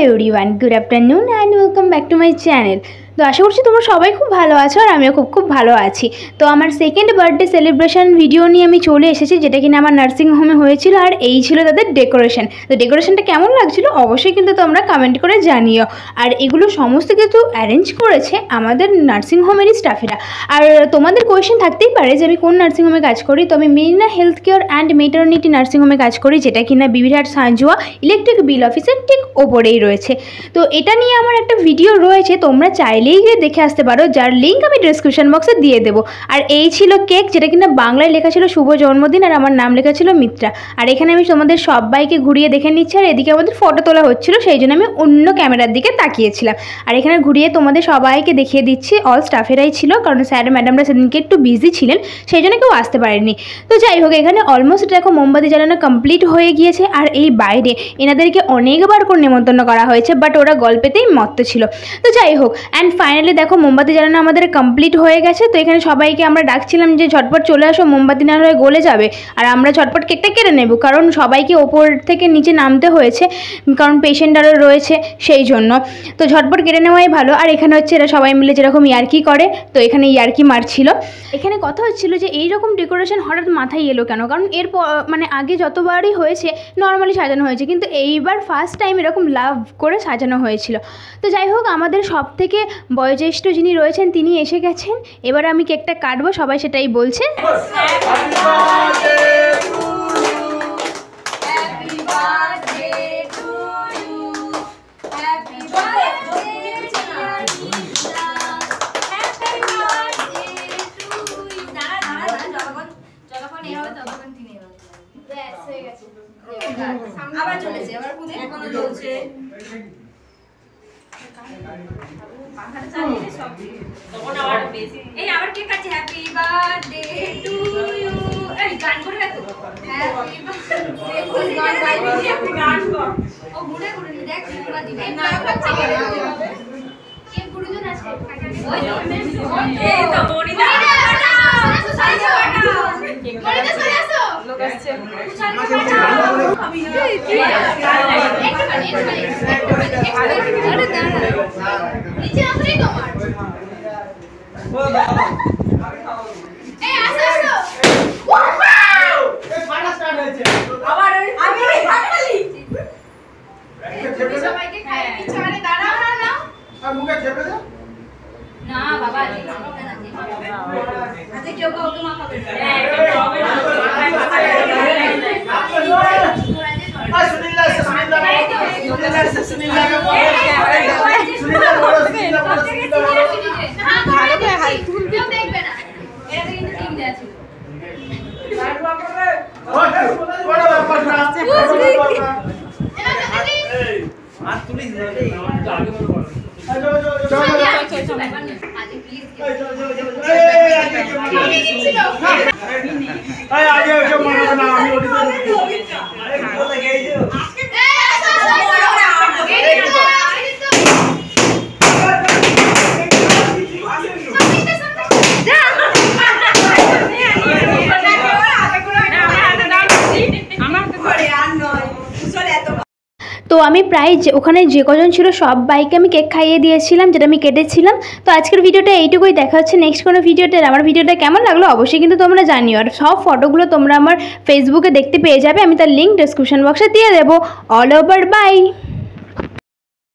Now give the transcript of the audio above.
Hello everyone, good afternoon and welcome back to my channel. तो आशा करছি তোমরা সবাই খুব ভালো আছো আর আমিও খুব ভালো আছি। তো আমার সেকেন্ড বার্থডে সেলিব্রেশন ভিডিও নিয়ে আমি চলে এসেছি, যেটা কিনা আমার নার্সিং হোমে হয়েছিল। আর এই ছিল তাদের ডেকোরেশন। তো ডেকোরেশনটা কেমন লাগছিল অবশ্যই কিন্তু তোমরা কমেন্ট করে জানিও। আর এগুলো সমস্ত কিছু অ্যারেঞ্জ করেছে আমাদের নার্সিং হোমেরই স্টাফেরা। আর তোমাদের কোয়েশ্চেন থাকতেই পারে যে আমি কোন নার্সিং হোমে কাজ করি। তো আমি Marina health care and maternity nursing হোমে কাজ করি, যেটা কিনা বিবিরহাট সাঁজুয়া ইলেকট্রিক বিল অফিসের ঠিক ওপরেই রয়েছে। তো এটা নিয়ে আমার একটা ভিডিও রয়েছে, তোমরা চাইলেই গিয়ে দেখে আসতে পারো, যার লিঙ্ক আমি ডিসক্রিপশন বক্সে দিয়ে দেবো। আর এই ছিল কেক, যেটা কিনা বাংলায় লেখা ছিল শুভ জন্মদিন, আর আমার নাম লেখা ছিল মিত্রা। আর এখানে আমি তোমাদের সবাইকে ঘুরিয়ে দেখে নিচ্ছি, আর এদিকে আমাদের ফটো তোলা হচ্ছিল, সেই জন্য আমি অন্য ক্যামেরার দিকে তাকিয়েছিলাম। আর এখানে ঘুরিয়ে তোমাদের সবাইকে দেখিয়ে দিচ্ছি, অল স্টাফেরাই ছিল, কারণ স্যার ম্যাডামরা সেদিনকে একটু বিজি ছিলেন, সেই জন্য কেউ আসতে পারেনি। তো যাই হোক, এখানে অলমোস্ট দেখো মোমবাতি জ্বালানো কমপ্লিট হয়ে গিয়েছে। আর এই বাইরে এনাদেরকে অনেকবার করে নেমন্তন্ন করা হয়েছে, বাট ওরা গল্পেতেই মত্ত ছিল। তো যাই হোক, অ্যান্ড ফাইনালি দেখো মোমবাতি জ্বালানো আমাদের কমপ্লিট হয়ে গেছে। তো এখানে সবাইকে আমরা ডাকছিলাম যে ঝটপট চলে আসো, মোমবাতি না হলে গলে যাবে। আর আমরা ঝটপট কেকটা কেটে নেব, কারণ সবাইকে ওপর থেকে নিচে নামতে হয়েছে, কারণ পেশেন্ট আরও রয়েছে, সেই জন্য। তো ঝটপট কেটে নেওয়াই ভালো। আর এখানে হচ্ছে এরা সবাই মিলে যেরকম ইয়ার্কি করে, তো এখানে ইয়ার্কি মারছিল। এখানে কথা হচ্ছিল যে এইরকম ডেকোরেশন হঠাৎ মাথায় এলো কেন, কারণ এর মানে আগে যতবারই হয়েছে নর্মালি সাজানো হয়েছে, কিন্তু এইবার ফার্স্ট টাইম এরকম লাভ করে সাজানো হয়েছিল। তো যাই হোক, আমাদের সব থেকে বয়োজ্যেষ্ঠ যিনি রয়েছেন তিনি এসে গেছেন। এবার আমি কেকটা কাটবো, সবাই সেটাই বলছে। আবার চলেছে, আবার এখনো চলছে। পাখাটা চালিয়ে সব তখন আবার বেশি এই আবার কে কাছে হ্যাপি বার্থডে টু ইউ। এই গান করবে তো হ্যাপি বার্থডে গান গাইবি, আপনি গান কর। ও ঘুরে ঘুরে দেখ পুরো দিবে না কাছে করে কে গুরুজন আছে ওই এই তো মনিদা মনিদা সরে আসো, লোক আসছে আমি নিচে আসলেই তোমার এই আসো আসো ওয়াও এই ফাটা স্টার্ট হয়েছে আবার আমি ফাটালি সবাইকে খাই পিছনে দাঁড়াও না না আর মুখে চেপে দাও না বাবা আজকে খাবে না আজকে কেউ কাউকে মাখাবে না তো আমি প্রায় ওখানে যে কজন ছিল সব বাইকে আমি কেক খাইয়ে দিয়েছিলাম, যেটা আমি কেটেছিলাম। তো আজকের ভিডিওটা এইটুকুই, দেখা হচ্ছে নেক্সট কোনো ভিডিওতে। আমার ভিডিওটা কেমন লাগলো অবশ্যই কিন্তু তোমরা জানিও। আর সব ফটোগুলো তোমরা আমার ফেসবুকে দেখতে পেয়ে যাবে, আমি তার লিঙ্ক ডিসক্রিপশন বক্সে দিয়ে দেবো। All over by.